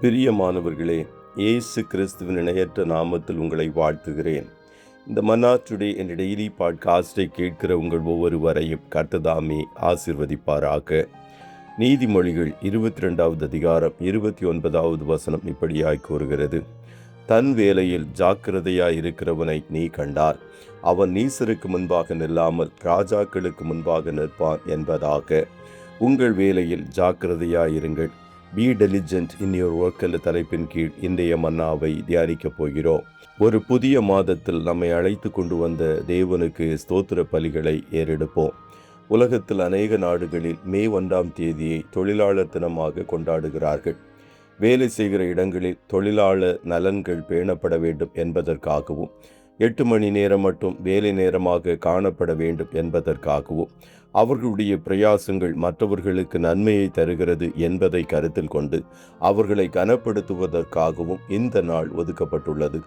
பிரியமானவர்களே, இயேசு கிறிஸ்துவின் இணையற்ற நாமத்தில் உங்களை வாழ்த்துகிறேன். இந்த மன்னா டுடே என்ற டெய்லி பாட்காஸ்டை கேட்கிற உங்கள் ஒவ்வொருவரையும் கர்த்தர் ஆசீர்வதிப்பாராக. நீதிமொழிகள் 22வது அதிகாரம் 29வது வசனம் இப்படியாய் கூறுகிறது: தன் வேலையில் ஜாக்கிரதையாய் இருக்கிறவனை நீ கண்டால் அவன் நீசருக்கு முன்பாக நில்லாமல் ராஜாக்களுக்கு முன்பாக நிற்பான் என்பதாக. உங்கள் வேலையில் ஜாக்கிரதையாயிருங்கள். Be diligent in your work என்ற தலைப்பின் கீழ் இன்றைய மன்னாவை தியானிக்கப் போகிறோம். ஒரு புதிய மாதத்தில் நம்மை அழைத்து கொண்டு வந்த தேவனுக்கு ஸ்தோத்திர பலிகளை ஏறெடுப்போம். உலகத்தில் அநேக நாடுகளில் மே 1ஆம் தேதியை தொழிலாளர் தினமாக கொண்டாடுகிறார்கள். வேலை செய்கிற இடங்களில் தொழிலாளர் நலன்கள் பேணப்பட வேண்டும் என்பதற்காகவும் 8 மணி நேரம் மட்டும் வேலை நேரமாக காணப்பட வேண்டும் என்பதற்காகவும் அவர்களுடைய பிரயாசங்கள் மற்றவர்களுக்கு நன்மையை தருகிறது என்பதை கருத்தில் கொண்டு அவர்களை கனப்படுத்துவதற்காகவும் இந்த நாள் ஒதுக்கப்பட்டுள்ளது.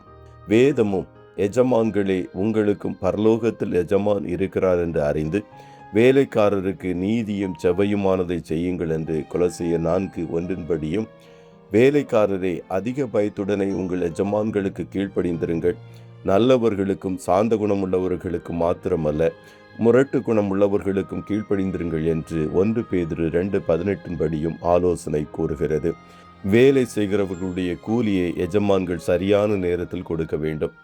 வேதமும், எஜமான்களே, உங்களுக்கும் பரலோகத்தில் எஜமான் இருக்கிறார் என்று அறிந்து வேலைக்காரருக்கு நீதியும் செவ்வையுமானதை செய்யுங்கள் என்று கொலோசியர் 4:1 வேலைக்காரரே, அதிக பயத்துடனே உங்கள் எஜமான்களுக்கு கீழ்ப்படிந்திருங்கள். நல்லவர்களுக்கும் சாந்த குணமுள்ளவர்களுக்கும் மாத்திரமல்ல, முரட்டு குணம் உள்ளவர்களுக்கும் கீழ்ப்படிந்திருங்கள் என்று 1 பேதுரு 2:18 ஆலோசனை கூறுகிறது. வேலை செய்கிறவர்களுடைய கூலியை எஜமான்கள் சரியான நேரத்தில் கொடுக்க வேண்டும்.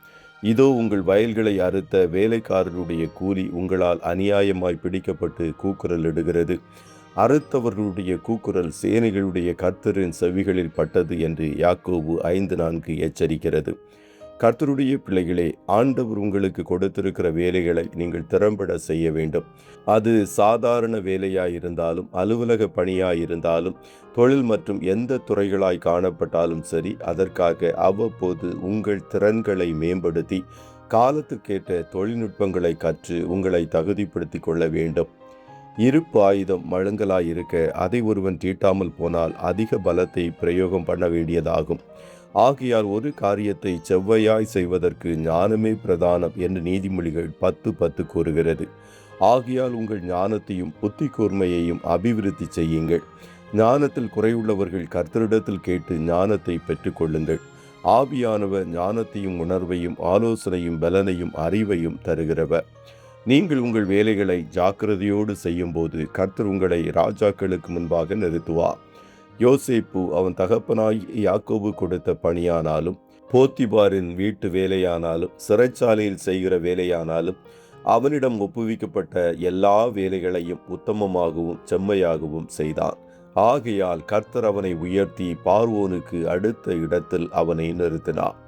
இதோ உங்கள் வயல்களை அறுத்த வேலைக்காரருடைய கூலி உங்களால் அநியாயமாய் பிடிக்கப்பட்டு கூக்குரல் இடுகிறது. அறுத்தவர்களுடைய கூக்குரல் சேனைகளுடைய கர்த்தரின் செவிகளில் பட்டது என்று யாக்கோபு 5:4 எச்சரிக்கிறது. கர்த்தருடைய பிள்ளைகளே, ஆண்டவர் உங்களுக்கு கொடுத்திருக்கிற வேலைகளை நீங்கள் திறம்பட செய்ய வேண்டும். அது சாதாரண வேலையாயிருந்தாலும், அலுவலக பணியாயிருந்தாலும், தொழில் மற்றும் எந்த துறைகளாய் காணப்பட்டாலும் சரி, அதற்காக அவ்வப்போது உங்கள் திறன்களை மேம்படுத்தி காலத்துக்கேற்ற தொழில்நுட்பங்களை கற்று உங்களை தகுதிப்படுத்திக் கொள்ள வேண்டும். இருப்பு ஆயுதம் மழுங்கலாயிருக்க அதை ஒருவன் தீட்டாமல் போனால் அதிக பலத்தை பிரயோகம் பண்ண வேண்டியதாகும். ஆகையால் ஒரு காரியத்தை செவ்வையாய் செய்வதற்கு ஞானமே பிரதானம் என்று நீதிமொழிகள் 10:10 கூறுகிறது. ஆகையால் உங்கள் ஞானத்தையும் புத்தி கூர்மையையும் அபிவிருத்தி செய்யுங்கள். ஞானத்தில் குறைவுள்ளவர்கள் கர்த்தரிடத்தில் கேட்டு ஞானத்தை பெற்றுக்கொள்ளுங்கள். ஆவியானவர் ஞானத்தையும் உணர்வையும் ஆலோசனையும் பலனையும் அறிவையும் தருகிறவர். நீங்கள் உங்கள் வேலைகளை ஜாக்கிரதையோடு செய்யும்போது கர்த்தர் உங்களை ராஜாக்களுக்கு முன்பாக நிறுத்துவார். யோசேப்பு அவன் தகப்பனாய் யாக்கோபு கொடுத்த பணியானாலும், போத்திபாரின் வீட்டு வேலையானாலும், சிறைச்சாலையில் செய்கிற வேலையானாலும், அவனிடம் ஒப்புவிக்கப்பட்ட எல்லா வேலைகளையும் உத்தமமாகவும் செம்மையாகவும் செய்தான். ஆகையால் கர்த்தர் அவனை உயர்த்தி பார்வோனுக்கு அடுத்த இடத்தில் அவனை நிறுத்தினார்.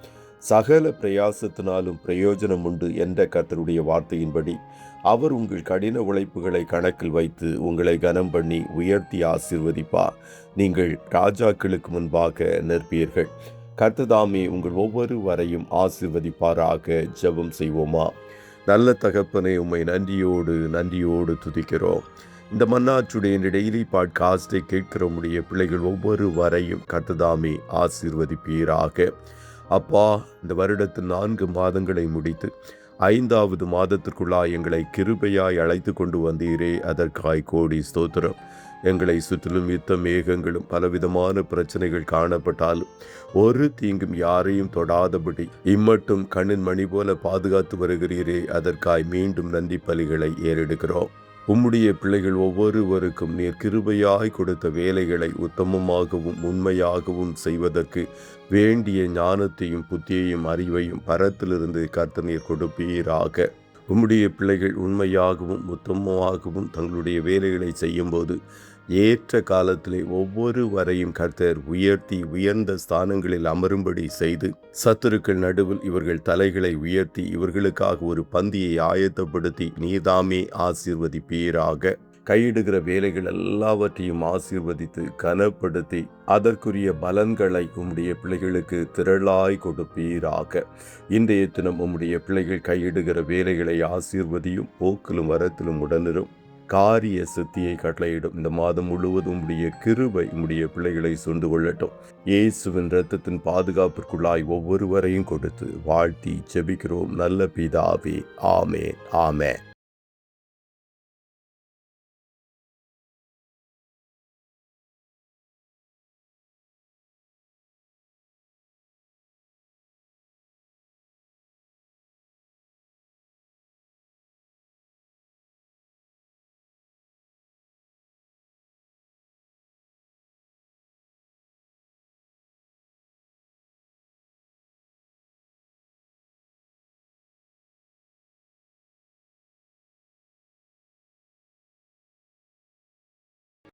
சகல பிரயாசத்தினாலும் பிரயோஜனம் உண்டு என்ற கர்த்தருடைய வார்த்தையின்படி அவர் உங்கள் கடின உழைப்புகளை கணக்கில் வைத்து உங்களை கனம் பண்ணி உயர்த்தி ஆசீர்வதிப்பார். நீங்கள் ராஜாக்களுக்கு முன்பாக நிற்பீர்கள். கர்த்ததாமே உங்கள் ஒவ்வொருவரையும் ஆசீர்வதிப்பாராக. ஜெபம் செய்வோமா? நல்ல தகப்பனே, உம்மை நன்றியோடு துதிக்கிறோம். இந்த மன்னா டுடே டெய்லி பாட்காஸ்டை கேட்கிற உம்முடைய பிள்ளைகள் ஒவ்வொருவரையும் கர்த்ததாமே ஆசீர்வதிப்பீராக. அப்பா, இந்த வருடத்தின் 4 மாதங்களை முடித்து 5வது மாதத்திற்குள்ளாய் எங்களை கிருபையாய் அழைத்து கொண்டு வந்தீரே, அதற்காய் கோடி ஸ்தோத்திரம். எங்களை சுற்றிலும் யுத்த மேகங்களும் பலவிதமான பிரச்சனைகள் காணப்பட்டாலும் ஒரு தீங்கும் யாரையும் தொடாதபடி இம்மட்டும் கண்ணின் மணி போல பாதுகாத்து வருகிறீரே, அதற்காய் மீண்டும் நன்றி பலிகளை ஏறெடுக்கிறோம். உம்முடைய பிள்ளைகள் ஒவ்வொருவருக்கும் நீர் கிருபையாய் கொடுத்த வேலைகளை உத்தமமாகவும் உண்மையாகவும் செய்வதற்கு வேண்டிய ஞானத்தையும் புத்தியையும் அறிவையும் பரத்திலிருந்து கர்த்தர் நீர் கொடுப்பீராக. உம்முடைய பிள்ளைகள் உண்மையாகவும் உத்தமமாகவும் தங்களுடைய வேலைகளை செய்யும்போது ஏற்ற காலத்திலே ஒவ்வொருவரையும் கர்த்தர் உயர்த்தி உயர்ந்த ஸ்தானங்களில் அமரும்படி செய்து சத்துருக்கள் நடுவில் இவர்கள் தலைகளை உயர்த்தி இவர்களுக்காக ஒரு பந்தியை ஆயத்தப்படுத்தி நீதாமே ஆசீர்வதிப்பீராக. கையிடுகிற வேலைகள் எல்லாவற்றையும் ஆசீர்வதித்து கனப்படுத்தி அதற்குரிய பலன்களை உம்முடைய பிள்ளைகளுக்கு திரளாய் கொடுப்பீராக. இன்றைய தினம் உம்முடைய பிள்ளைகள் கையிடுகிற வேலைகளை ஆசீர்வதியும், போக்கிலும் வரத்திலும் உடனிரும், காரிய சித்தியை கட்டளையிடும். இந்த மாதம் முழுவதும் உம்முடைய கிருபை உம்முடைய பிள்ளைகளை சூழ்ந்து கொள்ளட்டும். இயேசுவின் இரத்தத்தின் பாதுகாப்பிற்குள்ளாய் ஒவ்வொருவரையும் கொடுத்து வாழ்த்தி ஜெபிக்கிறோம் நல்ல பிதாவே. ஆமென், ஆமென்.